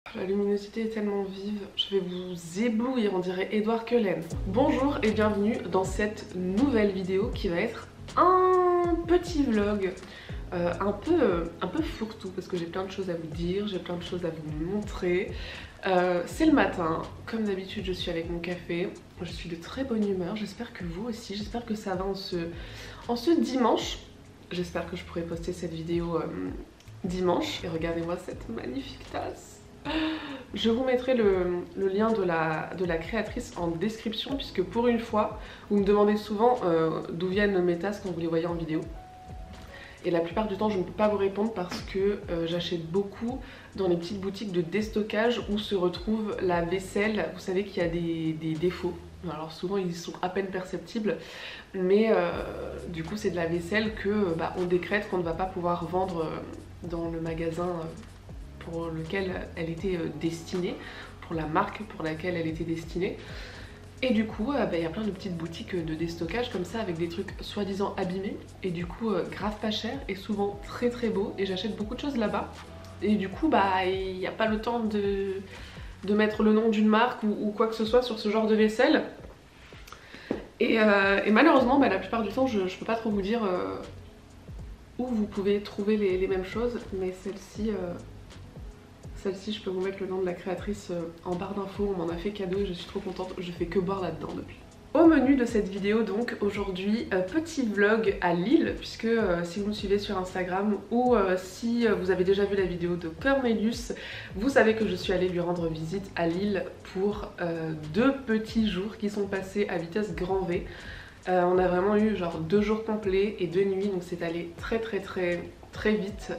La luminosité est tellement vive, je vais vous éblouir, on dirait Edward Cullen. Bonjour et bienvenue dans cette nouvelle vidéo qui va être un petit vlog un peu fourre-tout parce que j'ai plein de choses à vous dire, j'ai plein de choses à vous montrer. C'est le matin, comme d'habitude je suis avec mon café, je suis de très bonne humeur, j'espère que vous aussi, j'espère que ça va en ce dimanche. J'espère que je pourrai poster cette vidéo dimanche. Et regardez-moi cette magnifique tasse. Je vous mettrai le lien de la créatrice en description puisque pour une fois, vous me demandez souvent d'où viennent mes tasses quand vous les voyez en vidéo. Et la plupart du temps, je ne peux pas vous répondre parce que j'achète beaucoup dans les petites boutiques de déstockage où se retrouve la vaisselle. Vous savez qu'il y a des défauts. Alors souvent ils sont à peine perceptibles, mais du coup c'est de la vaisselle que on décrète qu'on ne va pas pouvoir vendre dans le magasin pour lequel elle était destinée, pour la marque pour laquelle elle était destinée. Et du coup, y a plein de petites boutiques de déstockage comme ça avec des trucs soi-disant abîmés et du coup grave pas cher et souvent très très beau, et j'achète beaucoup de choses là-bas. Et du coup il n'y a pas le temps de mettre le nom d'une marque ou quoi que ce soit sur ce genre de vaisselle. Et malheureusement la plupart du temps je peux pas trop vous dire où vous pouvez trouver les mêmes choses, mais celle-ci, je peux vous mettre le nom de la créatrice en barre d'infos, on m'en a fait cadeau et je suis trop contente, je fais que boire là-dedans depuis. Au menu de cette vidéo donc aujourd'hui, petit vlog à Lille, puisque si vous me suivez sur Instagram ou si vous avez déjà vu la vidéo de Cornelius, vous savez que je suis allée lui rendre visite à Lille pour 2 petits jours qui sont passés à vitesse grand V. On a vraiment eu genre 2 jours complets et 2 nuits, donc c'est allé très vite.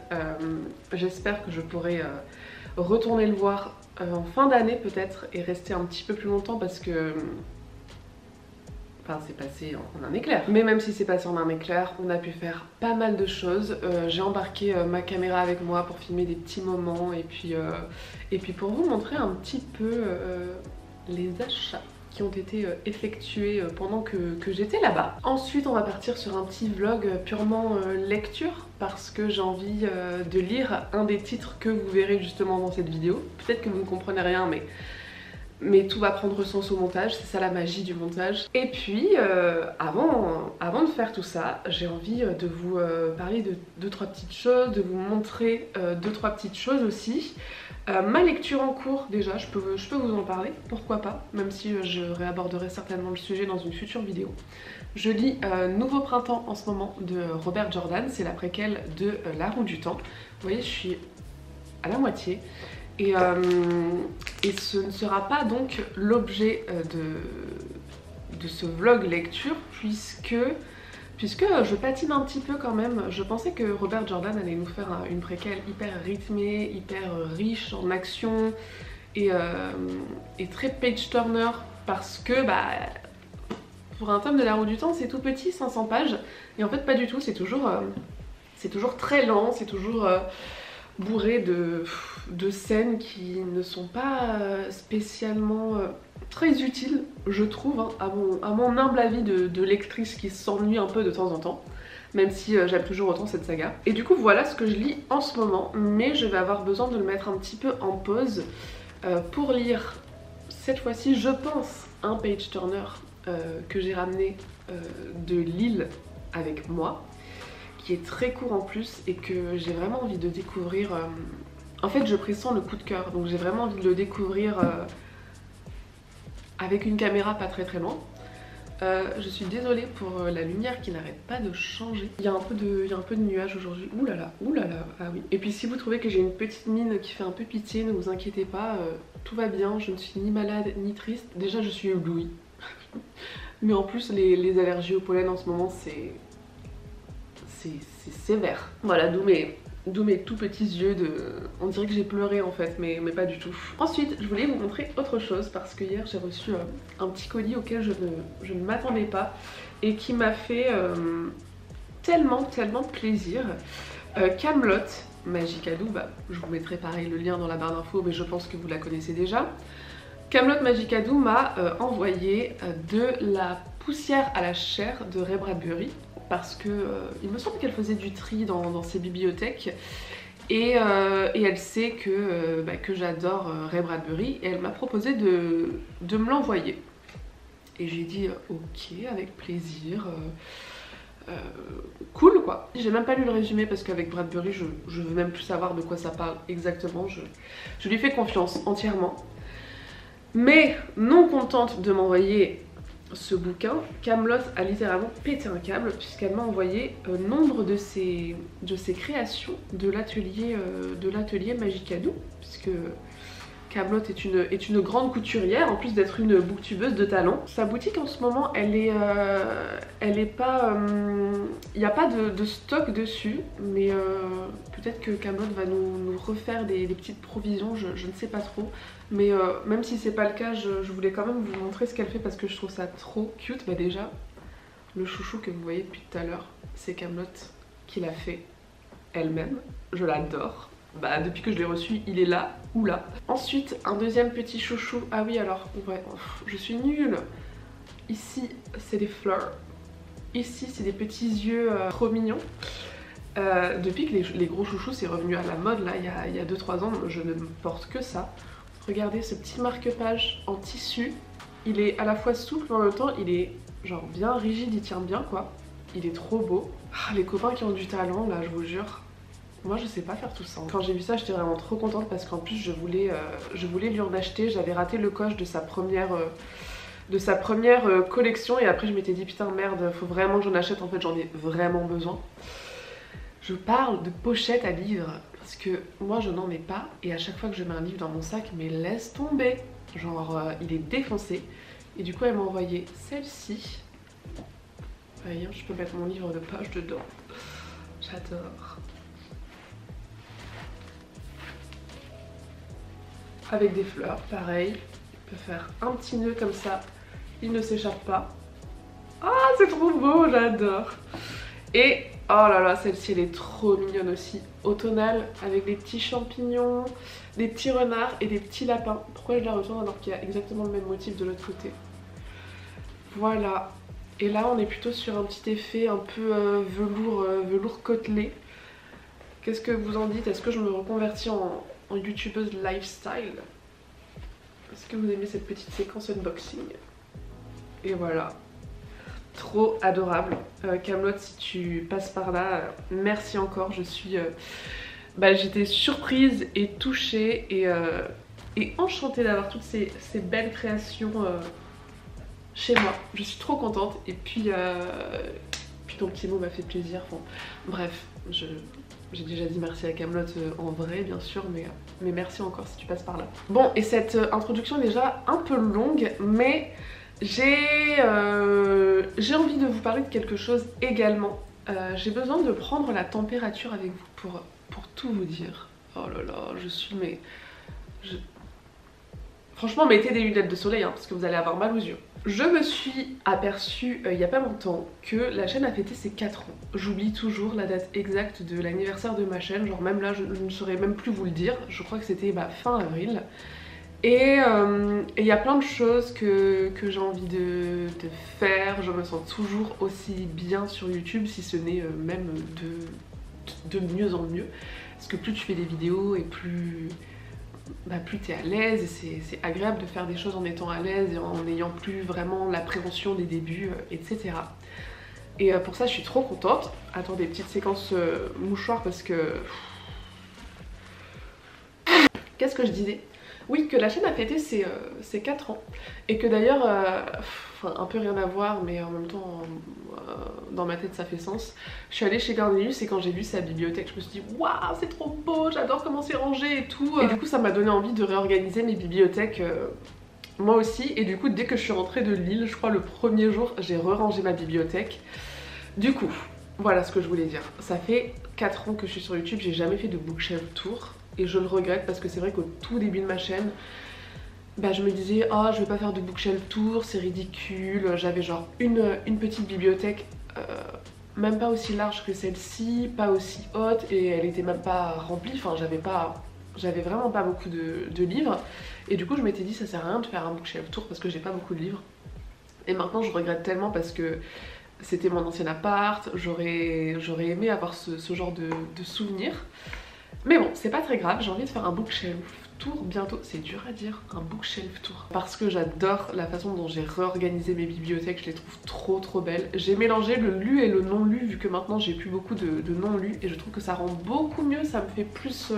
J'espère que je pourrai retourner le voir en fin d'année peut-être et rester un petit peu plus longtemps parce que c'est passé en un éclair. Mais même si c'est passé en un éclair, on a pu faire pas mal de choses. J'ai embarqué ma caméra avec moi pour filmer des petits moments et puis pour vous montrer un petit peu les achats qui ont été effectués pendant que j'étais là-bas. Ensuite on va partir sur un petit vlog purement lecture parce que j'ai envie de lire un des titres que vous verrez justement dans cette vidéo. Peut-être que vous ne comprenez rien mais tout va prendre sens au montage, c'est ça la magie du montage. Et puis avant de faire tout ça, j'ai envie de vous parler de 2-3 petites choses, de vous montrer 2-3 petites choses aussi. Ma lecture en cours déjà, je peux vous en parler, pourquoi pas, même si je réaborderai certainement le sujet dans une future vidéo. Je lis Nouveau Printemps en ce moment de Robert Jordan, c'est la préquelle de La Roue du Temps. Vous voyez, je suis à la moitié. Et ce ne sera pas donc l'objet de ce vlog lecture puisque je patine un petit peu quand même. Je pensais que Robert Jordan allait nous faire une préquelle hyper rythmée, hyper riche en action et très page-turner parce que pour un tome de La Roue du Temps c'est tout petit, 500 pages, et en fait pas du tout, c'est toujours très lent, c'est toujours bourré de scènes qui ne sont pas spécialement très utiles, je trouve, hein, à mon humble avis de lectrice qui s'ennuie un peu de temps en temps, même si j'aime toujours autant cette saga. Et du coup voilà ce que je lis en ce moment, mais je vais avoir besoin de le mettre un petit peu en pause pour lire cette fois-ci, je pense, un page-turner que j'ai ramené de Lille avec moi, qui est très court en plus et que j'ai vraiment envie de découvrir. En fait je pressens le coup de cœur, donc j'ai vraiment envie de le découvrir avec une caméra pas très loin. Je suis désolée pour la lumière qui n'arrête pas de changer. Il y a un peu de nuages aujourd'hui. Ouh là là, ah oui. Et puis si vous trouvez que j'ai une petite mine qui fait un peu pitié, ne vous inquiétez pas, tout va bien, je ne suis ni malade ni triste. Déjà je suis éblouie. Mais en plus les allergies au pollen en ce moment c'est sévère. Voilà, d'où mes tout petits yeux on dirait que j'ai pleuré en fait, mais pas du tout. Ensuite, je voulais vous montrer autre chose parce que hier j'ai reçu un petit colis auquel je ne m'attendais pas et qui m'a fait tellement plaisir. Camelot Magicadou, je vous mettrai pareil le lien dans la barre d'infos, mais je pense que vous la connaissez déjà. Camelot Magicadou m'a envoyé de la poussière à la chair de Ray Bradbury parce que il me semble qu'elle faisait du tri dans ses bibliothèques Et elle sait que j'adore Ray Bradbury et elle m'a proposé de me l'envoyer. Et j'ai dit ok, avec plaisir. Cool quoi. J'ai même pas lu le résumé parce qu'avec Bradbury je veux même plus savoir de quoi ça parle exactement. Je lui fais confiance entièrement. Mais non contente de m'envoyer ce bouquin, Kaamelott a littéralement pété un câble puisqu'elle m'a envoyé nombre de ses créations de l'atelier Magicadou, puisque Kaamelott est une grande couturière en plus d'être une booktubeuse de talent. Sa boutique en ce moment elle est pas... il n'y a pas de stock dessus, mais peut-être que Kaamelott va nous refaire des petites provisions, je ne sais pas trop. Mais même si c'est pas le cas, je voulais quand même vous montrer ce qu'elle fait parce que je trouve ça trop cute. Bah déjà, le chouchou que vous voyez depuis tout à l'heure, c'est Kaamelott qui l'a fait elle-même. Je l'adore. Bah depuis que je l'ai reçu, il est là ou là. Ensuite, un deuxième petit chouchou. Ah oui alors, ouais, je suis nulle. Ici, c'est des fleurs. Ici, c'est des petits yeux trop mignons. Depuis que les gros chouchous c'est revenu à la mode là, il y a 2-3 ans, je ne porte que ça. Regardez ce petit marque-page en tissu, il est à la fois souple mais en même temps il est genre bien rigide, il tient bien quoi. Il est trop beau. Ah, les copains qui ont du talent là, je vous jure. Moi je sais pas faire tout ça. Quand j'ai vu ça j'étais vraiment trop contente parce qu'en plus je voulais lui en acheter. J'avais raté le coche de sa première collection et après je m'étais dit putain merde, faut vraiment que j'en achète, en fait j'en ai vraiment besoin. Je parle de pochette à livres parce que moi je n'en ai pas et à chaque fois que je mets un livre dans mon sac, mais laisse tomber, genre il est défoncé. Et du coup elle m'a envoyé celle-ci. Voyez, je peux mettre mon livre de poche dedans. J'adore. Avec des fleurs, pareil. On peut faire un petit nœud comme ça, il ne s'échappe pas. Ah c'est trop beau, j'adore. Et oh là là, celle-ci elle est trop mignonne aussi, automnale, avec des petits champignons, des petits renards et des petits lapins. Pourquoi je la retourne alors qu'il y a exactement le même motif de l'autre côté? Voilà. Et là on est plutôt sur un petit effet un peu velours côtelé. Qu'est-ce que vous en dites? Est-ce que je me reconvertis en youtubeuse lifestyle? Est-ce que vous aimez cette petite séquence unboxing? Et voilà. Trop adorable. Kaamelott, si tu passes par là, merci encore. Je suis... j'étais surprise et touchée et enchantée d'avoir toutes ces belles créations chez moi. Je suis trop contente. Et puis ton petit mot m'a fait plaisir. Bon, bref, j'ai déjà dit merci à Kaamelott en vrai bien sûr, mais merci encore si tu passes par là. Bon, et cette introduction est déjà un peu longue, mais... J'ai envie de vous parler de quelque chose également. J'ai besoin de prendre la température avec vous pour tout vous dire. Oh là là, je suis Franchement, mettez des lunettes de soleil hein, parce que vous allez avoir mal aux yeux. Je me suis aperçue il y a pas longtemps que la chaîne a fêté ses 4 ans. J'oublie toujours la date exacte de l'anniversaire de ma chaîne, genre même là je ne saurais même plus vous le dire. Je crois que c'était fin avril. Et il y a plein de choses que j'ai envie de faire. Je me sens toujours aussi bien sur YouTube, si ce n'est même de mieux en mieux. Parce que plus tu fais des vidéos et plus t'es à l'aise, et c'est agréable de faire des choses en étant à l'aise et en n'ayant plus vraiment l'appréhension des débuts, etc. Et pour ça je suis trop contente. Attendez, petite séquence mouchoir parce que... Qu'est-ce que je disais? Oui, que la chaîne a fêté ses 4 ans. Et que d'ailleurs, un peu rien à voir, mais en même temps, dans ma tête ça fait sens. Je suis allée chez Cornelius et quand j'ai vu sa bibliothèque, je me suis dit waouh, c'est trop beau, j'adore comment c'est rangé et tout. Et du coup, ça m'a donné envie de réorganiser mes bibliothèques moi aussi. Et du coup, dès que je suis rentrée de Lille, je crois le premier jour, j'ai re-rangé ma bibliothèque. Du coup, voilà ce que je voulais dire. Ça fait 4 ans que je suis sur YouTube, j'ai jamais fait de bookshelf tour. Et je le regrette parce que c'est vrai qu'au tout début de ma chaîne, je me disais oh je vais pas faire de bookshelf tour, c'est ridicule. J'avais genre une petite bibliothèque même pas aussi large que celle-ci, pas aussi haute et elle était même pas remplie, enfin j'avais vraiment pas beaucoup de livres. Et du coup je m'étais dit ça sert à rien de faire un bookshelf tour parce que j'ai pas beaucoup de livres. Et maintenant je regrette tellement parce que c'était mon ancien appart, j'aurais aimé avoir ce genre de souvenirs. Mais bon, c'est pas très grave, j'ai envie de faire un bookshelf tour bientôt. C'est dur à dire, un bookshelf tour. Parce que j'adore la façon dont j'ai réorganisé mes bibliothèques, je les trouve trop belles. J'ai mélangé le lu et le non lu, vu que maintenant j'ai plus beaucoup de non lu, et je trouve que ça rend beaucoup mieux, ça me fait plus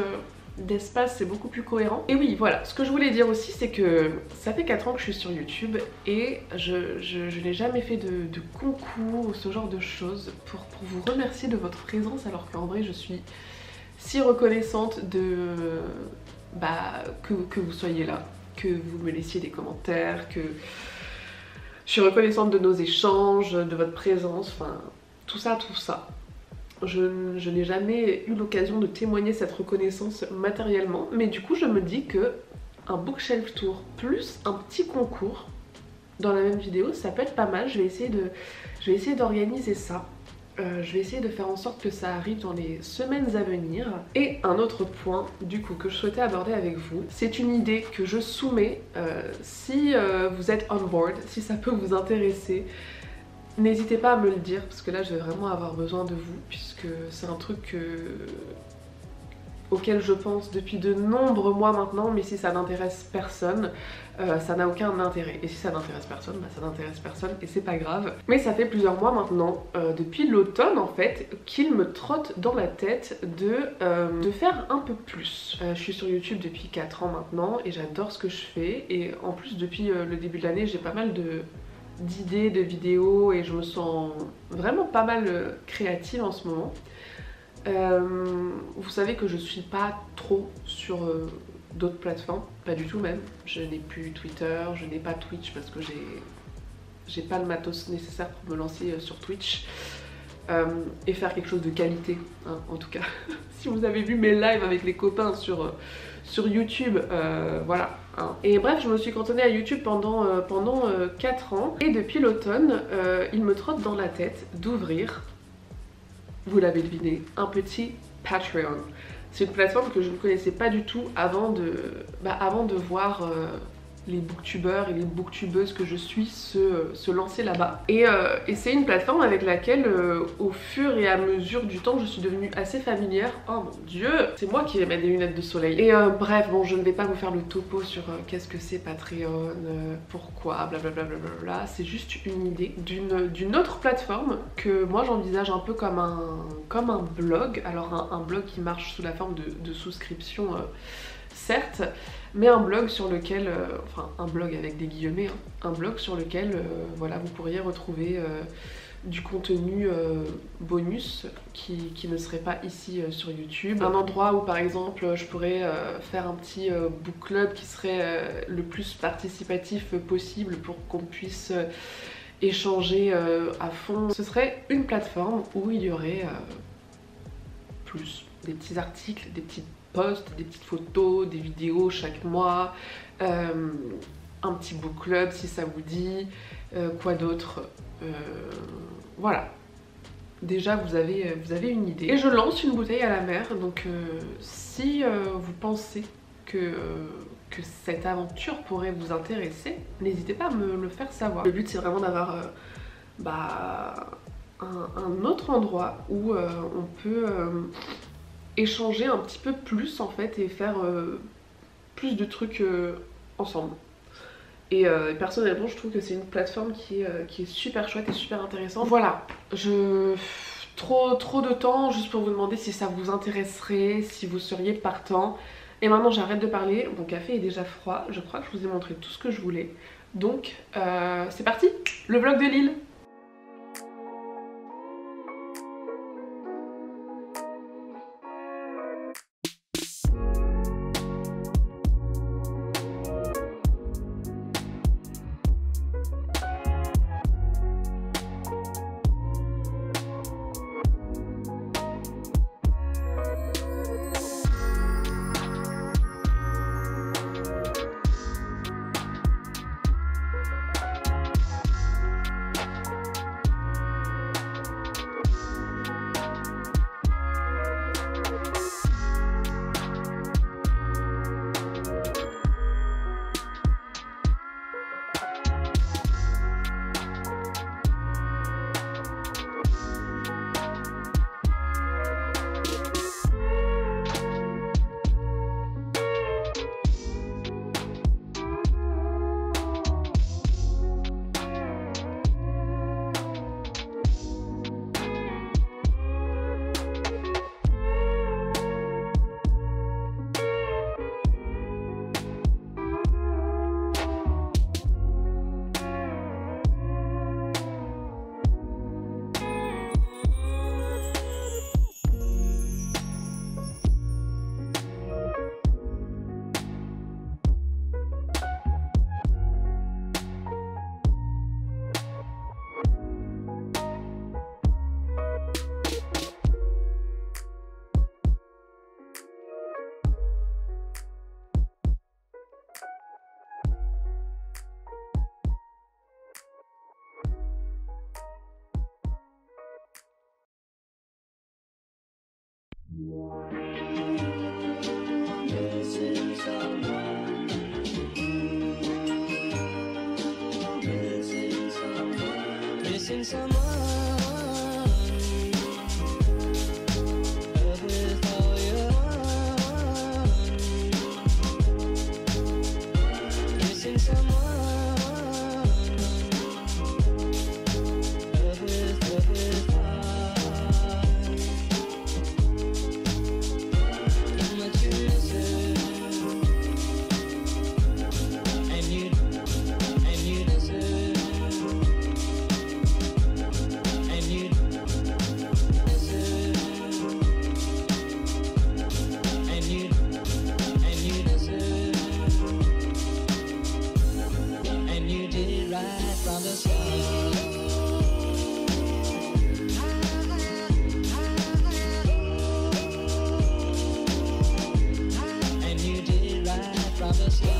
d'espace, c'est beaucoup plus cohérent. Et oui, voilà, ce que je voulais dire aussi, c'est que ça fait 4 ans que je suis sur YouTube et je n'ai jamais fait de concours ou ce genre de choses pour vous remercier de votre présence, alors qu'en vrai je suis si reconnaissante de que vous soyez là, que vous me laissiez des commentaires, que je suis reconnaissante de nos échanges, de votre présence, enfin tout ça. Je n'ai jamais eu l'occasion de témoigner cette reconnaissance matériellement, mais du coup je me dis que un bookshelf tour plus un petit concours dans la même vidéo, ça peut être pas mal. Je vais essayer d'organiser ça. Je vais essayer de faire en sorte que ça arrive dans les semaines à venir. Et un autre point du coup que je souhaitais aborder avec vous, c'est une idée que je soumets. Si vous êtes on board, si ça peut vous intéresser, n'hésitez pas à me le dire, parce que là je vais vraiment avoir besoin de vous, puisque c'est un truc auquel je pense depuis de nombreux mois maintenant, mais si ça n'intéresse personne, ça n'a aucun intérêt. Et si ça n'intéresse personne, ça n'intéresse personne et c'est pas grave. Mais ça fait plusieurs mois maintenant, depuis l'automne en fait, qu'il me trotte dans la tête de faire un peu plus. Je suis sur YouTube depuis 4 ans maintenant et j'adore ce que je fais, et en plus depuis le début de l'année j'ai pas mal d'idées, de vidéos, et je me sens vraiment pas mal créative en ce moment. Vous savez que je suis pas trop sur d'autres plateformes, pas du tout même. Je n'ai plus Twitter, je n'ai pas Twitch parce que j'ai pas le matos nécessaire pour me lancer sur Twitch et faire quelque chose de qualité, hein, en tout cas. Si vous avez vu mes lives avec les copains sur YouTube, voilà. Hein. Et bref, je me suis cantonnée à YouTube pendant 4 ans, et depuis l'automne, il me trotte dans la tête d'ouvrir, vous l'avez deviné, un petit Patreon. C'est une plateforme que je ne connaissais pas du tout avant de voir les booktubeurs et les booktubeuses que je suis se lancer là-bas. Et c'est une plateforme avec laquelle, au fur et à mesure du temps, je suis devenue assez familière. Oh mon dieu, c'est moi qui vais mettre des lunettes de soleil. Et bref, bon, je ne vais pas vous faire le topo sur qu'est-ce que c'est Patreon, pourquoi, blablabla. C'est juste une idée d'une autre plateforme que moi j'envisage un peu comme un blog. Alors un blog qui marche sous la forme de souscription, certes, mais un blog sur lequel, enfin un blog avec des guillemets, hein, un blog sur lequel voilà, vous pourriez retrouver du contenu bonus qui ne serait pas ici sur YouTube. Un endroit où par exemple je pourrais faire un petit book club qui serait le plus participatif possible pour qu'on puisse échanger à fond. Ce serait une plateforme où il y aurait plus des petits articles, des petites posts, des petites photos, des vidéos chaque mois, un petit book club si ça vous dit, quoi d'autre, voilà. Déjà vous avez une idée. Et je lance une bouteille à la mer, donc si vous pensez que cette aventure pourrait vous intéresser, n'hésitez pas à me le faire savoir. Le but c'est vraiment d'avoir un autre endroit où on peut échanger un petit peu plus en fait et faire plus de trucs ensemble. Et personnellement je trouve que c'est une plateforme qui est super chouette et super intéressante. Voilà, trop de temps juste pour vous demander si ça vous intéresserait, si vous seriez partant. Et maintenant j'arrête de parler, mon café est déjà froid, je crois que je vous ai montré tout ce que je voulais. Donc c'est parti, le vlog de Lille. Missing someone. With all your heart. Missing someone. With heart. How much you miss it. And you deserve. And you deserve. And you deserve. And you did it right from the start. And you did it right from the start.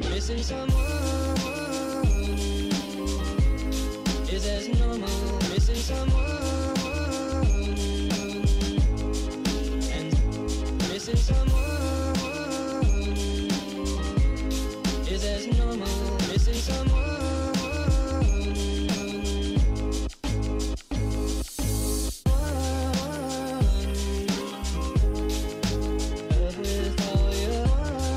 Missing someone is as normal. Missing someone and missing someone is as normal. Missing someone. With all your heart.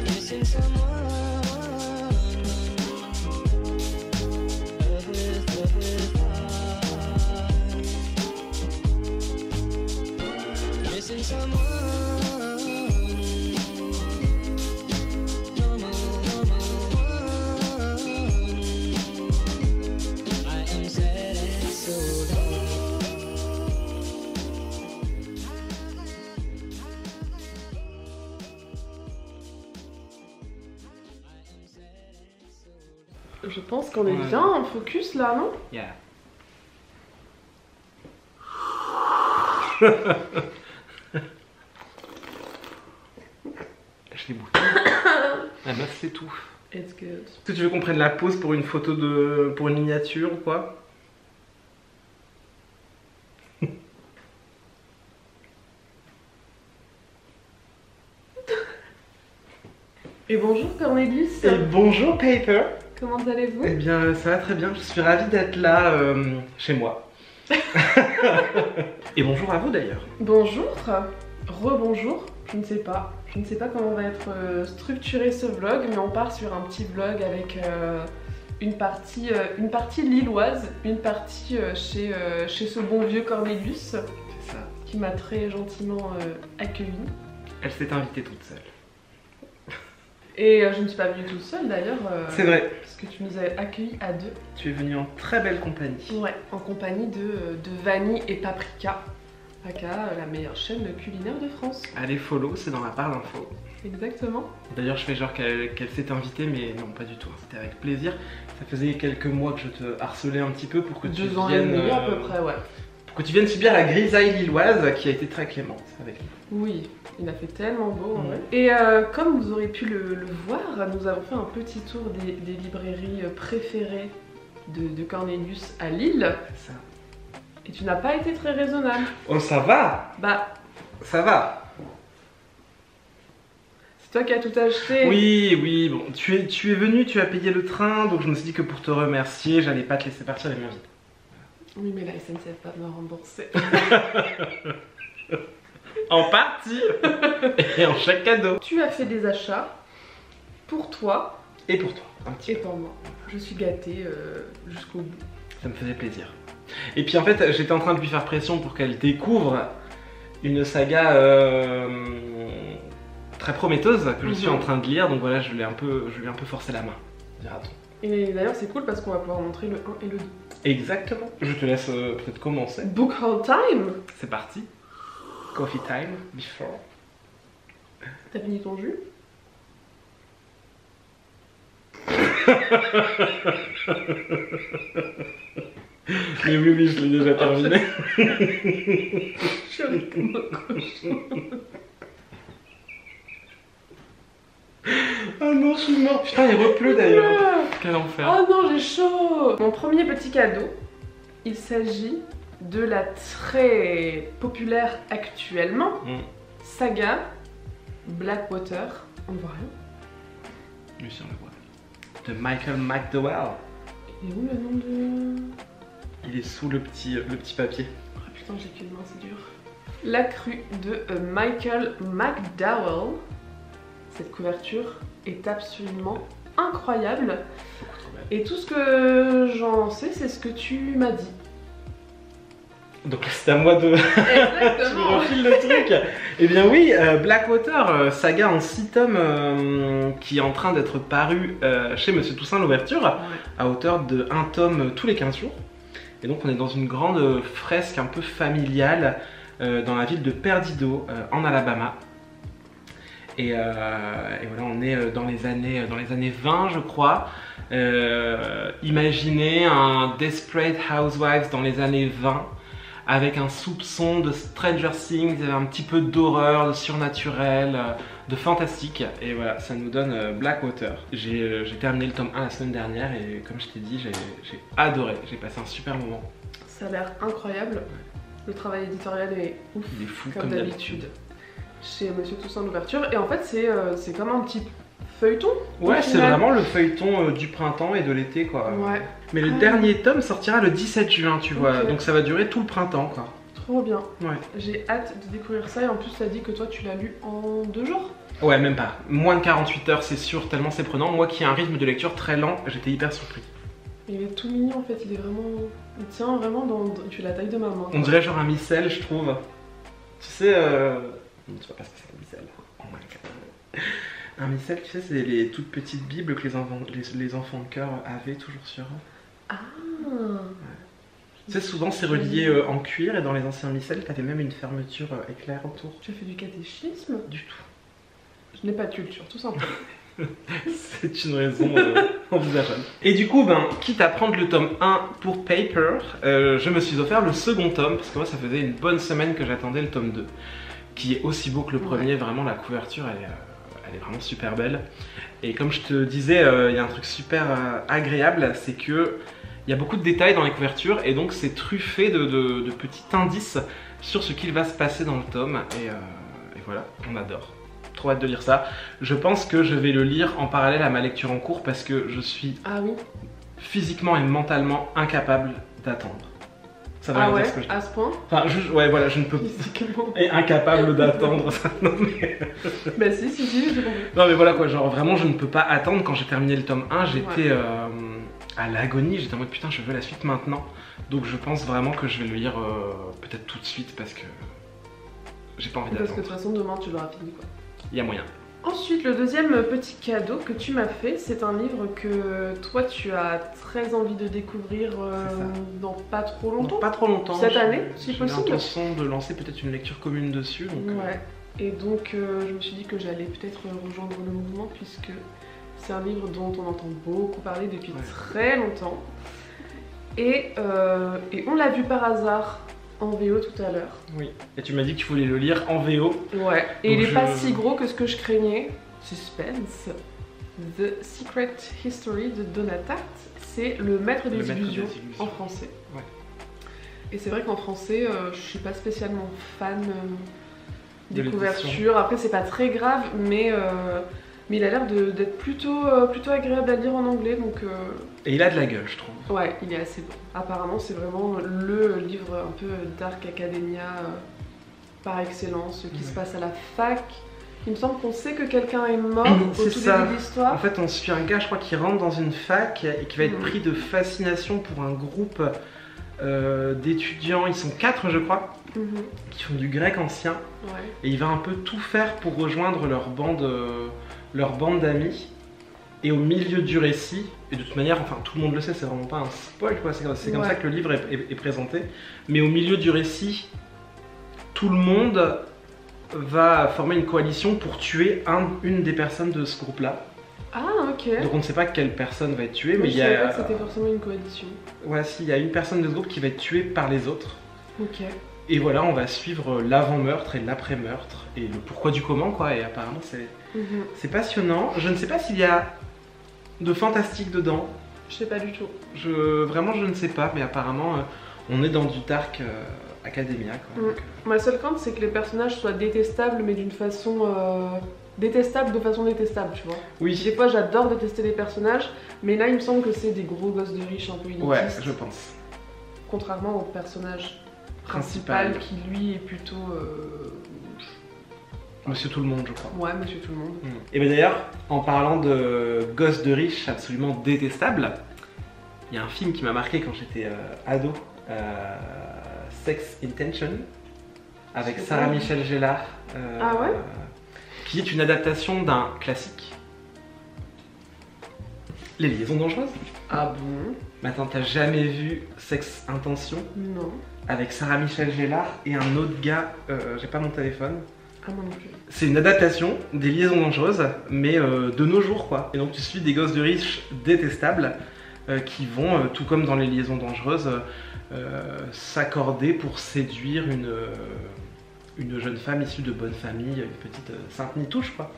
Missing someone. With heart. Missing someone. I am sad and so low. Je pense qu'on est Ouais. bien en focus là, non? Yeah. Je l'ai bouffé. La meuf c'est tout. It's good. Est-ce que tu veux qu'on prenne la pause pour une photo de... pour une miniature ou quoi? Et bonjour Cornelius. Et bonjour Paper. Comment allez-vous? Eh bien ça va très bien, je suis ravie d'être là chez moi. Et bonjour à vous d'ailleurs. Bonjour. Rebonjour. Je ne sais pas. Je ne sais pas comment va être structuré ce vlog, mais on part sur un petit vlog avec une partie lilloise, une partie chez ce bon vieux Cornelius, C'est ça. qui m'a très gentiment accueillie. Elle s'est invitée toute seule. Et je ne suis pas venue toute seule d'ailleurs. C'est vrai. Parce que tu nous as accueillis à deux. Tu es venue en très belle compagnie. Ouais, en compagnie de Vanille et Paprika. aka la meilleure chaîne culinaire de France. Allez follow, c'est dans la barre d'infos. Exactement. D'ailleurs je fais genre qu'elle s'est invitée, mais non pas du tout, c'était avec plaisir. Ça faisait quelques mois que je te harcelais un petit peu pour que tu 2 ans et viennes... demi à peu près, ouais. Pour que tu viennes subir la grisaille lilloise qui a été très clémente avec nous. Oui, il a fait tellement beau en Ouais. vrai. Et comme vous aurez pu le voir, nous avons fait un petit tour des librairies préférées de Cornelius à Lille. C'est ça. Et tu n'as pas été très raisonnable. Oh ça va. Bah, Ça va. c'est toi qui as tout acheté. Oui, bon, tu es venu, tu as payé le train, donc je me suis dit que pour te remercier, j'allais pas te laisser partir les mains vides. Oui, mais la SNCF va me rembourser. En partie. Et en chaque cadeau. Tu as fait des achats pour toi Et pour toi, un petit et peu. pour moi. Je suis gâtée jusqu'au bout. Ça me faisait plaisir. Et puis en fait, j'étais en train de lui faire pression pour qu'elle découvre une saga très prometteuse que je suis en train de lire, donc voilà, je lui ai un peu forcé la main, dira-t-on. Et d'ailleurs, c'est cool parce qu'on va pouvoir montrer le 1 et le 2. Exactement. Je te laisse peut-être commencer. Book haul time. C'est parti. Coffee time before. T'as fini ton jus? Mais oui, je l'ai déjà terminé. Je suis avec mon cochon. Ah non, je suis mort. Putain, il repleut d'ailleurs. Quel enfer. Oh non, j'ai chaud. Mon premier petit cadeau, il s'agit de la très populaire actuellement saga Blackwater. On ne voit rien. Oui, si on le voit. De Michael McDowell. Et où le nom de... Il est sous le petit papier. Oh putain, j'ai qu'une main, c'est dur. La crue de Michael McDowell. Cette couverture est absolument incroyable. Et tout ce que j'en sais, c'est ce que tu m'as dit. Donc c'est à moi de... Exactement. Tu me refiles le truc. Eh bien oui, Blackwater, saga en 6 tomes qui est en train d'être paru chez Monsieur Toussaint l'ouverture, à hauteur de 1 tome tous les 15 jours. Et donc on est dans une grande fresque un peu familiale dans la ville de Perdido, en Alabama. Et voilà, on est dans les années 20, je crois. Imaginez un Desperate Housewives dans les années 20, avec un soupçon de Stranger Things, un petit peu d'horreur, de surnaturel, de fantastique. Et voilà, ça nous donne Blackwater. J'ai terminé le tome 1 la semaine dernière et comme je t'ai dit, j'ai adoré. J'ai passé un super moment. Ça a l'air incroyable. Le travail éditorial est ouf, Il est fou comme d'habitude. Chez Monsieur Toussaint l'ouverture. Et en fait, c'est comme un petit feuilleton. Ouais, c'est vraiment le feuilleton du printemps et de l'été, quoi. Ouais. Mais le dernier tome sortira le 17 juin, tu vois. Donc ça va durer tout le printemps, quoi. Trop bien. Ouais. J'ai hâte de découvrir ça. Et en plus, t'as dit que toi, tu l'as lu en 2 jours. Ouais, même pas. Moins de 48 heures, c'est sûr, tellement c'est prenant. Moi qui ai un rythme de lecture très lent, j'étais hyper surpris. Il est tout mignon, en fait. Il est vraiment... Il tient vraiment dans... Tu fais la taille de ma main. On dirait genre un micelle, je trouve. Tu sais... Tu vois pas ce que c'est un micelle. Oh my god. Un micelle, tu sais, c'est les toutes petites bibles que les enfants de cœur avaient toujours sur eux. Ah ouais. Tu sais, souvent c'est relié en cuir et dans les anciens micelles, t'avais même une fermeture éclair autour. Tu as fait du catéchisme? Du tout. Je n'ai pas de culture, tout simplement. C'est une raison envisageable. Et du coup, quitte à prendre le tome 1 pour Paper, je me suis offert le second tome, parce que moi ça faisait une bonne semaine que j'attendais le tome 2, qui est aussi beau que le premier. Vraiment la couverture elle est vraiment super belle. Et comme je te disais, il y a un truc super agréable, c'est que il y a beaucoup de détails dans les couvertures et donc c'est truffé de petits indices sur ce qu'il va se passer dans le tome. Et voilà, on adore. Trop hâte de lire ça. Je pense que je vais le lire en parallèle à ma lecture en cours parce que je suis physiquement et mentalement incapable d'attendre. Ça va ouais, dire ce que je dis. à ce point? Enfin, ouais, voilà, je ne peux physiquement. Et incapable d'attendre ça. Non, mais... Bah si, j'ai compris. Non mais voilà quoi, genre vraiment je ne peux pas attendre. Quand j'ai terminé le tome 1, j'étais à l'agonie, j'étais en mode putain je veux la suite maintenant. Donc je pense vraiment que je vais le lire peut-être tout de suite parce que j'ai pas envie d'attendre. Parce que de toute façon demain tu l'auras fini quoi. Il y a moyen. Ensuite, le deuxième petit cadeau que tu m'as fait, c'est un livre que toi tu as très envie de découvrir dans pas trop longtemps. Pas trop longtemps. Cette année, si possible. J'ai l'intention de lancer peut-être une lecture commune dessus. Donc, ouais. Et donc je me suis dit que j'allais peut-être rejoindre le mouvement puisque c'est un livre dont on entend beaucoup parler depuis très longtemps. Et on l'a vu par hasard en VO tout à l'heure. Oui. Et tu m'as dit que tu voulais le lire en VO. Ouais. Et il est pas si gros que ce que je craignais. Suspense. The Secret History de Donna Tartt. C'est Le Maître des Illusions en français. Ouais. Et c'est vrai qu'en français, je suis pas spécialement fan des couvertures. Après, c'est pas très grave, mais il a l'air d'être plutôt agréable à lire en anglais. Donc, Et il a de la gueule, je trouve. Ouais, il est assez bon. Apparemment, c'est vraiment le livre un peu Dark Academia par excellence, qui se passe à la fac. Il me semble qu'on sait que quelqu'un est mort au tout début de l'histoire. En fait, on suit un gars, je crois, qui rentre dans une fac et qui va être pris de fascination pour un groupe d'étudiants. Ils sont 4, je crois, qui font du grec ancien. Ouais. Et il va un peu tout faire pour rejoindre leur bande d'amis. Et au milieu du récit, et de toute manière, enfin tout le monde le sait, c'est vraiment pas un spoil, quoi. C'est comme ça que le livre est présenté. Mais au milieu du récit, tout le monde va former une coalition pour tuer une des personnes de ce groupe-là. Ah, ok. Donc on ne sait pas quelle personne va être tuée, mais il y a... Je savais pas que c'était forcément une coalition. Ouais, si, il y a une personne de ce groupe qui va être tuée par les autres. Ok. Et voilà, on va suivre l'avant-meurtre et l'après-meurtre, et le pourquoi du comment, quoi. Et apparemment, c'est passionnant. Je ne sais pas s'il y a de fantastique dedans. Je sais pas du tout. Vraiment, je ne sais pas, mais apparemment, On est dans du Dark Academia quoi. Donc, Ma seule crainte c'est que les personnages soient détestables mais d'une façon détestable de façon détestable, tu vois. oui, Des fois j'adore détester les personnages, mais là il me semble que c'est des gros gosses de riches un peu élitistes. ouais, je pense. Contrairement au personnage principal Principal. qui lui est plutôt Monsieur Tout le Monde, je crois. ouais, monsieur tout le monde. Et bien d'ailleurs, en parlant de gosses de riches absolument détestables, il y a un film qui m'a marqué quand j'étais ado, Sex Intention, avec C'est Sarah pas Michelle Gellar, Ah ouais qui est une adaptation d'un classique, Les Liaisons Dangereuses. Ah bon? Mais attends, t'as jamais vu Sex Intention Non. avec Sarah Michelle Gellar et un autre gars, j'ai pas mon téléphone. Ah moi non plus. C'est une adaptation des Liaisons Dangereuses, mais de nos jours quoi. Et donc tu suis des gosses de riches détestables qui vont, tout comme dans les Liaisons Dangereuses, s'accorder pour séduire une jeune femme issue de bonne famille, une petite sainte nitouche quoi,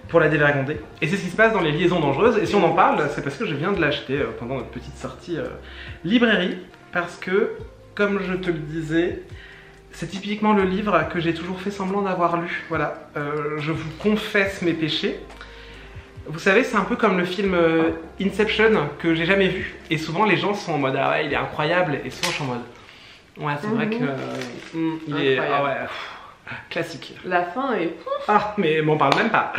pour la dévergonder. Et c'est ce qui se passe dans les Liaisons Dangereuses, et si on en parle, c'est parce que je viens de l'acheter pendant notre petite sortie librairie, parce que, comme je te le disais, c'est typiquement le livre que j'ai toujours fait semblant d'avoir lu. Voilà, je vous confesse mes péchés. Vous savez, c'est un peu comme le film Inception que j'ai jamais vu. Et souvent, les gens sont en mode ah ouais, il est incroyable. Et souvent, je suis en mode ouais, c'est vrai que il est ah ouais, classique. La fin est... Ah, mais m'en parle même pas.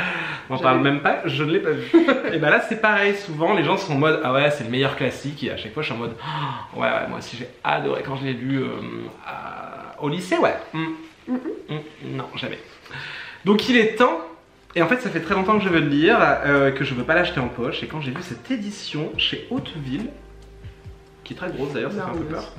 M'en parle même pas, je ne l'ai pas vu. Et bah là, c'est pareil. Souvent, les gens sont en mode ah ouais, c'est le meilleur classique. Et à chaque fois, je suis en mode oh, ouais, moi aussi, j'ai adoré quand je l'ai lu au lycée, ouais. Non, jamais. Donc, il est temps. Et en fait, ça fait très longtemps que je veux le lire, que je veux pas l'acheter en poche. Et quand j'ai vu cette édition chez Hauteville, qui est très grosse d'ailleurs, ça fait un peu peur.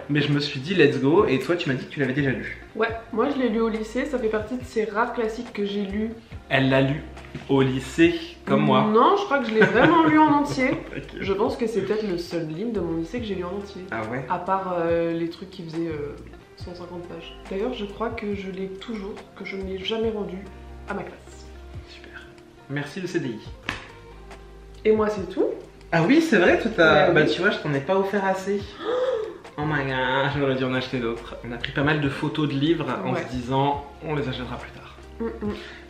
Mais je me suis dit let's go, et toi tu m'as dit que tu l'avais déjà lu. Ouais, moi je l'ai lu au lycée, ça fait partie de ces rares classiques que j'ai lus. Elle l'a lu au lycée, comme moi. Non, je crois que je l'ai vraiment lu en entier. Okay. Je pense que c'est peut-être le seul livre de mon lycée que j'ai lu en entier. Ah ouais. À part les trucs qui faisaient 150 pages. D'ailleurs, je crois que je l'ai toujours, que je ne l'ai jamais rendu à ma classe. Super. Merci le CDI. Et moi c'est tout. Ah oui, c'est vrai, tout à... Ouais, Bah oui. tu vois, je t'en ai pas offert assez. Oh my god, j'aurais dû en acheter d'autres. On a pris pas mal de photos de livres en Ouais. se disant on les achètera plus tard.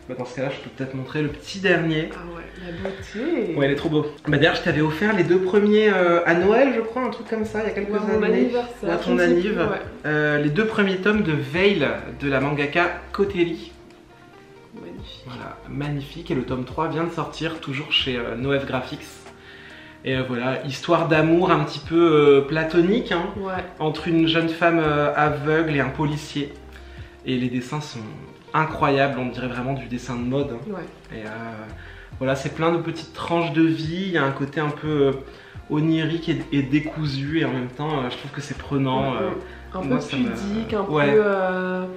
Bah dans ce cas-là, je peux peut-être montrer le petit dernier. Ah ouais, la beauté. Ouais, il est trop beau. Bah d'ailleurs, je t'avais offert les deux premiers à Noël, je crois, un truc comme ça, il y a quelques Ou à mon années. anniversaire. Ou à je ton ne sais plus, anniv. ouais. Les deux premiers tomes de Veil de la mangaka Koteri. Magnifique. Voilà, magnifique. Et le tome 3 vient de sortir, toujours chez Noev Graphics. Et voilà, histoire d'amour un petit peu platonique, hein, Ouais. entre une jeune femme aveugle et un policier. Et les dessins sont incroyables, on dirait vraiment du dessin de mode. Hein. Ouais. Et voilà, c'est plein de petites tranches de vie, il y a un côté un peu onirique et décousu, et en même temps, je trouve que c'est prenant. Un peu moi, ça me- pudique, un Ouais. peu...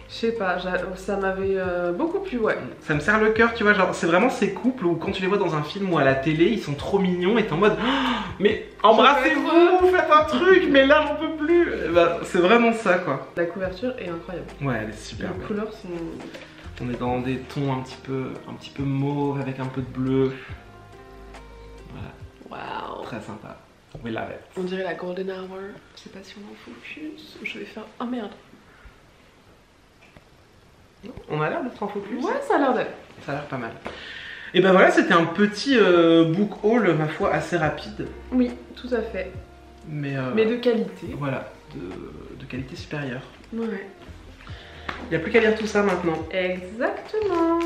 je sais pas, ça m'avait beaucoup plu, ouais. Ça me serre le cœur, tu vois, genre c'est vraiment ces couples où quand tu les vois dans un film ou à la télé, ils sont trop mignons et t'es en mode oh, mais embrassez-vous, faites un truc, mais là j'en peux plus. Et bah, c'est vraiment ça quoi. La couverture est incroyable. Ouais, elle est super Les belle. couleurs sont... On est dans des tons un petit peu mauve avec un peu de bleu. Voilà, Waouh. très sympa. We love it. On dirait la Golden Hour. Je sais pas si on en focus. Je vais faire... Oh merde. On a l'air d'être en focus. Ouais, ça a l'air d'être. Ça a l'air pas mal. Et ben voilà, c'était un petit book haul, ma foi, assez rapide. Oui, tout à fait. Mais de qualité. voilà, de qualité supérieure. Ouais. Il n'y a plus qu'à lire tout ça maintenant. Exactement.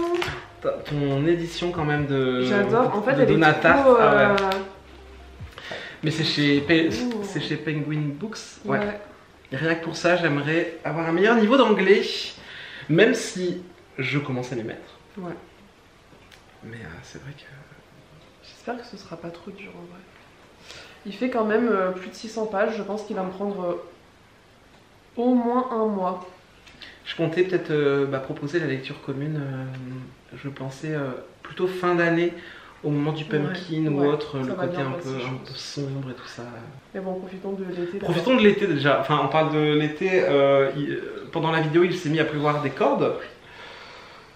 Ton édition quand même de J'adore. En fait, de elle Donata. est trop... Ah ouais. Mais c'est chez, Ouh. c'est chez Penguin Books. Ouais. Ouais. Et rien que pour ça, j'aimerais avoir un meilleur niveau d'anglais. Même si je commence à m'y mettre. Ouais. Mais c'est vrai que... J'espère que ce sera pas trop dur en vrai. Il fait quand même plus de 600 pages. Je pense qu'il va me prendre au moins un mois. Je comptais peut-être proposer la lecture commune. Je pensais plutôt fin d'année, au moment du pumpkin ou ouais, autre, ça le va côté bien un passer, peu, je un pense. peu sombre et tout ça. Mais bon, profitons de l'été. d'abord. Profitons de l'été déjà. Enfin, on parle de l'été. Pendant la vidéo, il s'est mis à pleuvoir des cordes.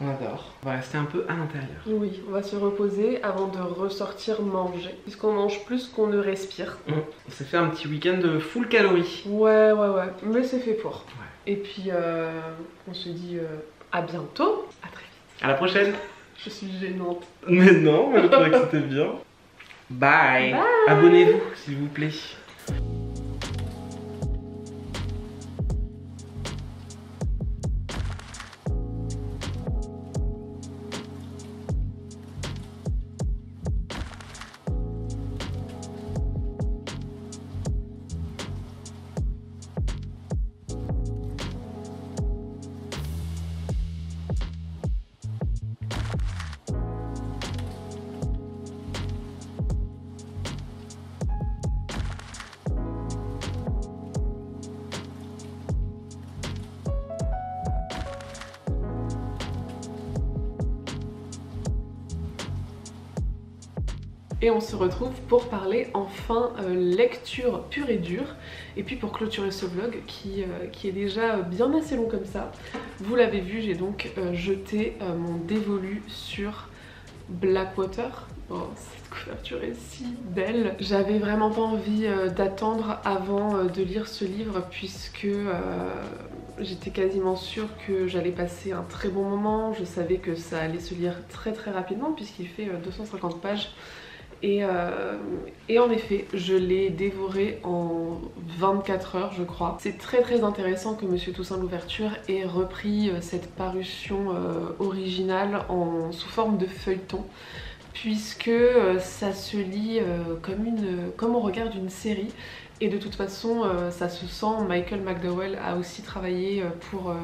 qu'on adore. On va rester un peu à l'intérieur. Oui, on va se reposer avant de ressortir manger. Puisqu'on mange plus qu'on ne respire. On s'est fait un petit week-end de full calories. Ouais, mais c'est fait pour. Ouais. Et puis, on se dit à bientôt. À très vite. À la prochaine. Je suis gênante. Mais non, moi je trouvais que c'était bien. Bye. Bye. Abonnez-vous s'il vous plaît. Et on se retrouve pour parler enfin lecture pure et dure. Et puis pour clôturer ce vlog qui est déjà bien assez long comme ça. Vous l'avez vu, j'ai donc jeté mon dévolu sur Blackwater. Oh, cette couverture est si belle. J'avais vraiment pas envie d'attendre avant de lire ce livre puisque j'étais quasiment sûre que j'allais passer un très bon moment. Je savais que ça allait se lire très rapidement puisqu'il fait 250 pages. Et en effet, je l'ai dévoré en 24 heures, je crois. C'est très intéressant que Monsieur Toussaint Louverture ait repris cette parution originale sous forme de feuilleton, puisque ça se lit comme on regarde une série. Et de toute façon, ça se sent. Michael McDowell a aussi travaillé pour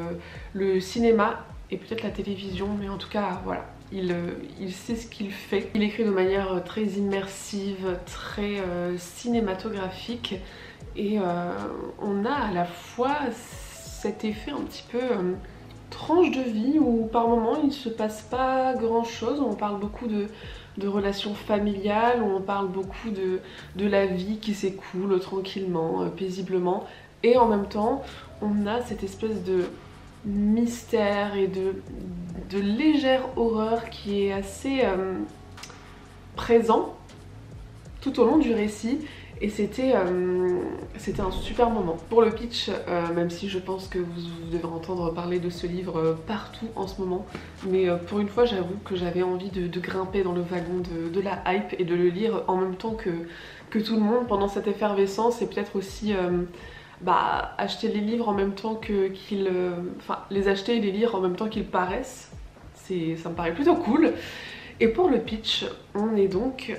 le cinéma et peut-être la télévision, mais en tout cas, voilà. Il sait ce qu'il fait. Il écrit de manière très immersive, très cinématographique. Et on a à la fois cet effet un petit peu tranche de vie où par moments il ne se passe pas grand chose. On parle beaucoup de relations familiales, où on parle beaucoup de la vie qui s'écoule tranquillement, paisiblement. Et en même temps, on a cette espèce de mystère et de légère horreur qui est assez présent tout au long du récit. Et c'était un super moment. Pour le pitch, même si je pense que vous devez entendre parler de ce livre partout en ce moment, mais pour une fois j'avoue que j'avais envie de grimper dans le wagon de la hype et de le lire en même temps que tout le monde pendant cette effervescence, et peut-être aussi acheter les livres en même temps les acheter et les lire en même temps qu'ils paraissent. Ça me paraît plutôt cool. Et pour le pitch, on est donc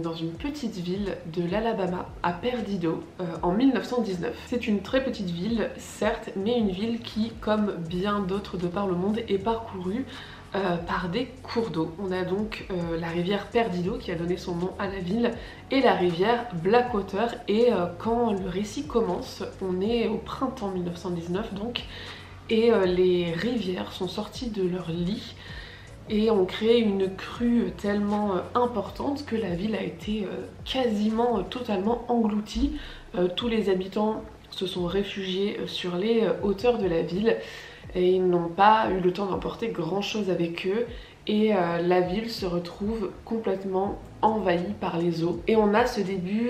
dans une petite ville de l'Alabama, à Perdido, en 1919. C'est une très petite ville, certes, mais une ville qui, comme bien d'autres de par le monde, est parcourue par des cours d'eau. On a donc la rivière Perdido qui a donné son nom à la ville et la rivière Blackwater. Et quand le récit commence, on est au printemps 1919 donc, et les rivières sont sorties de leur lit et ont créé une crue tellement importante que la ville a été quasiment totalement engloutie. Tous les habitants se sont réfugiés sur les hauteurs de la ville et ils n'ont pas eu le temps d'emporter grand chose avec eux, et la ville se retrouve complètement envahie par les eaux. Et on a ce début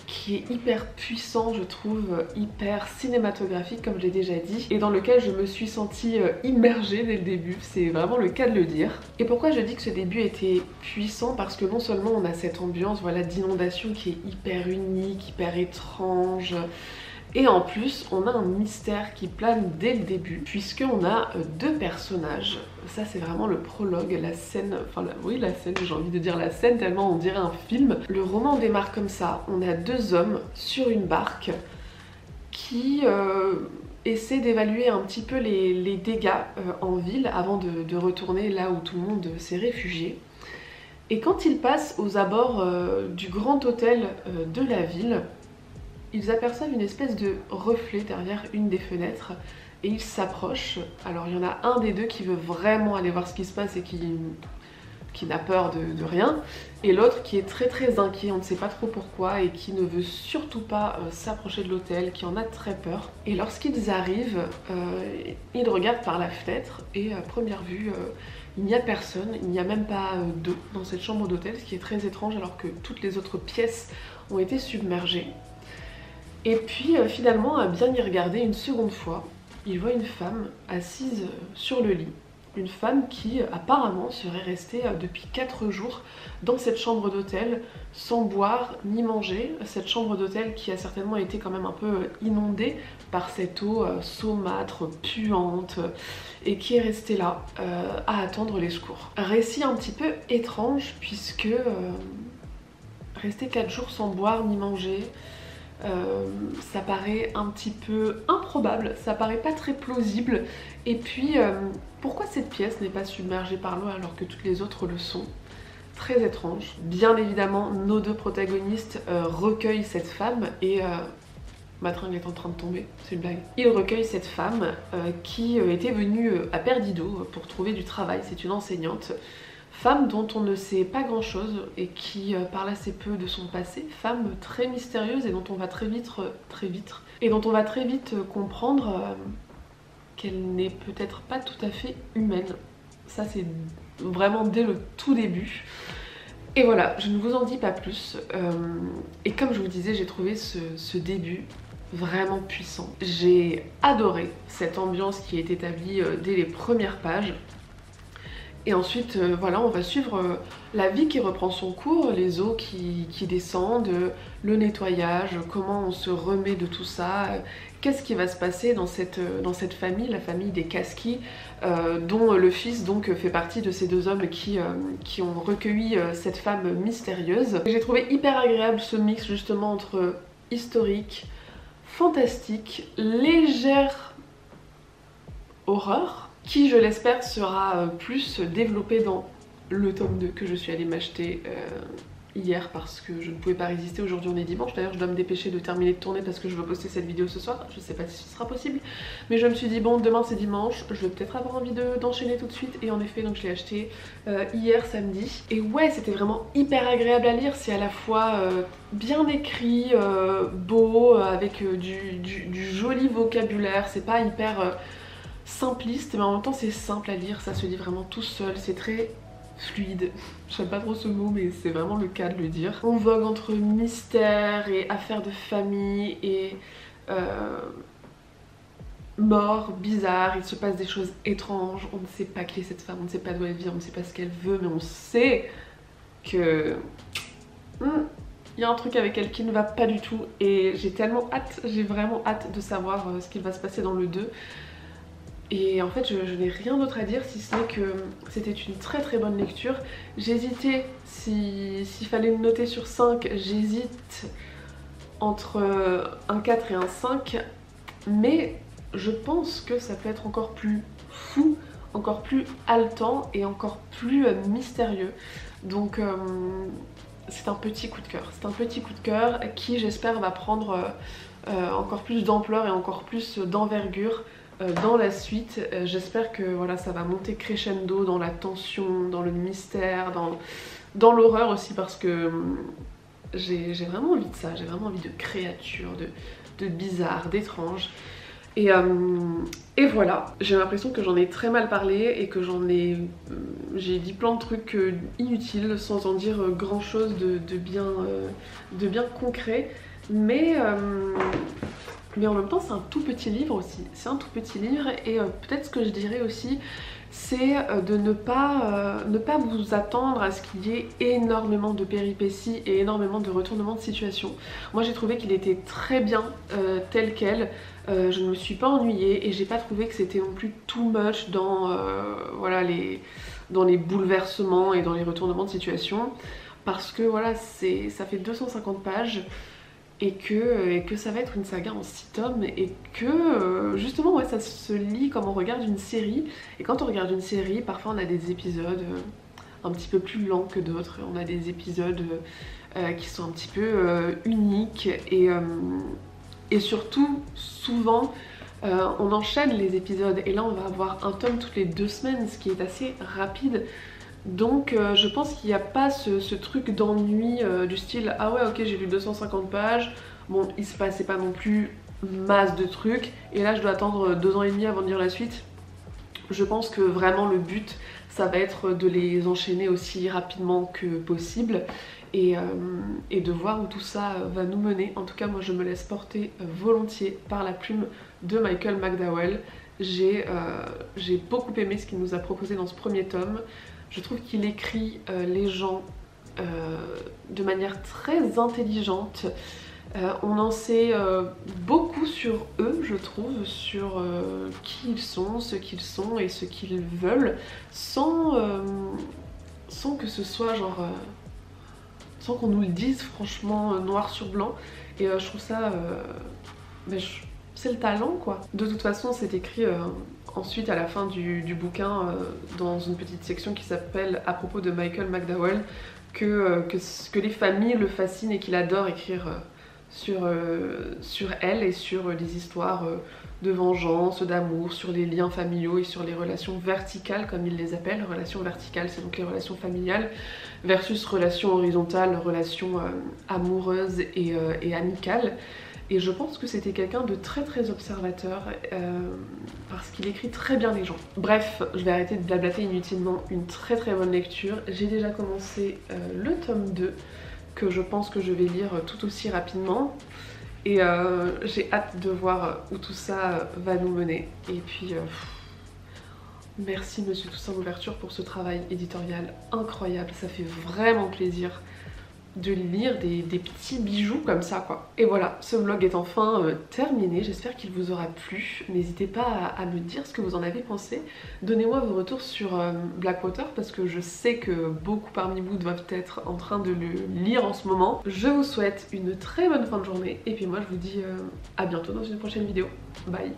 qui est hyper puissant, je trouve, hyper cinématographique comme je l'ai déjà dit, et dans lequel je me suis sentie immergée dès le début, c'est vraiment le cas de le dire. Et pourquoi je dis que ce début était puissant? Parce que non seulement on a cette ambiance d'inondation qui est hyper unique, hyper étrange, et en plus on a un mystère qui plane dès le début, puisqu'on a deux personnages. Ça c'est vraiment le prologue, la scène, la scène, j'ai envie de dire la scène tellement on dirait un film. Le roman démarre comme ça, on a deux hommes sur une barque qui essaient d'évaluer un petit peu les dégâts en ville avant de retourner là où tout le monde s'est réfugié. Et quand ils passent aux abords du grand hôtel de la ville, ils aperçoivent une espèce de reflet derrière une des fenêtres et ils s'approchent. Alors il y en a un des deux qui veut vraiment aller voir ce qui se passe et qui qui n'a peur de rien, et l'autre qui est très inquiet, on ne sait pas trop pourquoi, et qui ne veut surtout pas s'approcher de l'hôtel, qui en a très peur. Et lorsqu'ils arrivent, ils regardent par la fenêtre, et à première vue, il n'y a personne, il n'y a même pas d'eau dans cette chambre d'hôtel, ce qui est très étrange alors que toutes les autres pièces ont été submergées. Et puis finalement, à bien y regarder une seconde fois, il voit une femme assise sur le lit. Une femme qui apparemment serait restée depuis 4 jours dans cette chambre d'hôtel sans boire ni manger. Cette chambre d'hôtel qui a certainement été quand même un peu inondée par cette eau saumâtre, puante, et qui est restée là à attendre les secours. Récit un petit peu étrange puisque rester 4 jours sans boire ni manger, ça paraît un petit peu improbable, ça paraît pas très plausible. Et puis pourquoi cette pièce n'est pas submergée par l'eau alors que toutes les autres le sont? Très étrange. Bien évidemment, nos deux protagonistes recueillent cette femme et ma tringle est en train de tomber, c'est une blague. Ils recueillent cette femme qui était venue à Perdido pour trouver du travail, c'est une enseignante. Femme dont on ne sait pas grand chose et qui parle assez peu de son passé, femme très mystérieuse et dont on va très vite comprendre qu'elle n'est peut-être pas tout à fait humaine. Ça c'est vraiment dès le tout début. Et voilà, je ne vous en dis pas plus. Et comme je vous disais, j'ai trouvé ce début vraiment puissant. J'ai adoré cette ambiance qui est établie dès les premières pages. Et ensuite, voilà, on va suivre la vie qui reprend son cours, les eaux qui descendent, le nettoyage, comment on se remet de tout ça, qu'est-ce qui va se passer dans cette famille, la famille des Casqui, dont le fils donc fait partie de ces deux hommes qui ont recueilli cette femme mystérieuse. J'ai trouvé hyper agréable ce mix justement entre historique, fantastique, légère horreur, qui je l'espère sera plus développé dans le tome 2 que je suis allée m'acheter hier parce que je ne pouvais pas résister. Aujourd'hui on est dimanche, d'ailleurs je dois me dépêcher de terminer de tourner parce que je veux poster cette vidéo ce soir. Je sais pas si ce sera possible, mais je me suis dit bon, demain c'est dimanche, je vais peut-être avoir envie d'enchaîner tout de suite, et en effet donc je l'ai acheté hier samedi. Et ouais, c'était vraiment hyper agréable à lire, c'est à la fois bien écrit, beau, avec du joli vocabulaire, c'est pas hyper simpliste mais en même temps c'est simple à lire, ça se lit vraiment tout seul, c'est très fluide. J'aime pas trop ce mot mais c'est vraiment le cas de le dire. On vogue entre mystère et affaires de famille et mort, bizarre, il se passe des choses étranges, on ne sait pas qui est cette femme, on ne sait pas d'où elle vient, on ne sait pas ce qu'elle veut, mais on sait que il y a un truc avec elle qui ne va pas du tout, et j'ai tellement hâte, j'ai vraiment hâte de savoir ce qu'il va se passer dans le 2. Et en fait je n'ai rien d'autre à dire si ce n'est que c'était une très bonne lecture. J'hésitais, s'il fallait me noter sur 5, j'hésite entre un 4 et un 5, mais je pense que ça peut être encore plus fou, encore plus haletant et encore plus mystérieux. Donc c'est un petit coup de cœur, c'est un petit coup de cœur qui j'espère va prendre encore plus d'ampleur et encore plus d'envergure dans la suite. J'espère que voilà, ça va monter crescendo dans la tension, dans le mystère, dans l'horreur aussi, parce que j'ai vraiment envie de ça, j'ai vraiment envie de créatures, de bizarres, d'étranges. Et voilà, j'ai l'impression que j'en ai très mal parlé et que j'ai dit plein de trucs inutiles sans en dire grand chose de bien concret, mais en même temps c'est un tout petit livre aussi, c'est un tout petit livre, et peut-être ce que je dirais aussi c'est de ne pas vous attendre à ce qu'il y ait énormément de péripéties et énormément de retournements de situation. Moi j'ai trouvé qu'il était très bien tel quel, je ne me suis pas ennuyée et j'ai pas trouvé que c'était non plus too much dans, voilà, dans les bouleversements et dans les retournements de situation, parce que voilà, ça fait 250 pages. Et que ça va être une saga en 6 tomes, et que justement ouais, ça se lit comme on regarde une série. Et quand on regarde une série, parfois on a des épisodes un petit peu plus lents que d'autres, on a des épisodes qui sont un petit peu uniques, et surtout souvent on enchaîne les épisodes, et là on va avoir un tome toutes les 2 semaines, ce qui est assez rapide. Donc je pense qu'il n'y a pas ce truc d'ennui du style ah ouais ok j'ai lu 250 pages, bon il se passait pas non plus masse de trucs et là je dois attendre 2 ans et demi avant de lire la suite. Je pense que vraiment le but ça va être de les enchaîner aussi rapidement que possible et de voir où tout ça va nous mener. En tout cas moi je me laisse porter volontiers par la plume de Michael McDowell. J'ai beaucoup aimé ce qu'il nous a proposé dans ce premier tome. Je trouve qu'il écrit les gens de manière très intelligente. On en sait beaucoup sur eux, je trouve, sur qui ils sont, ce qu'ils sont et ce qu'ils veulent, sans que ce soit genre... sans qu'on nous le dise franchement noir sur blanc. Et je trouve ça... c'est le talent quoi. De toute façon c'est écrit ensuite à la fin du bouquin dans une petite section qui s'appelle à propos de Michael McDowell que les familles le fascinent et qu'il adore écrire sur elle et sur les histoires de vengeance, d'amour, sur les liens familiaux et sur les relations verticales comme il les appelle. Relations verticales c'est donc les relations familiales versus relations horizontales, relations amoureuses et amicales. Et je pense que c'était quelqu'un de très très observateur parce qu'il écrit très bien les gens. Bref, je vais arrêter de blablater inutilement, une très très bonne lecture. J'ai déjà commencé le tome 2 que je pense que je vais lire tout aussi rapidement. Et j'ai hâte de voir où tout ça va nous mener. Et puis, merci Monsieur Toussaint Louverture pour ce travail éditorial incroyable. Ça fait vraiment plaisir de lire des petits bijoux comme ça quoi. Et voilà, ce vlog est enfin terminé, j'espère qu'il vous aura plu. N'hésitez pas à me dire ce que vous en avez pensé. Donnez-moi vos retours sur Blackwater parce que je sais que beaucoup parmi vous doivent être en train de le lire en ce moment. Je vous souhaite une très bonne fin de journée et puis moi je vous dis à bientôt dans une prochaine vidéo. Bye.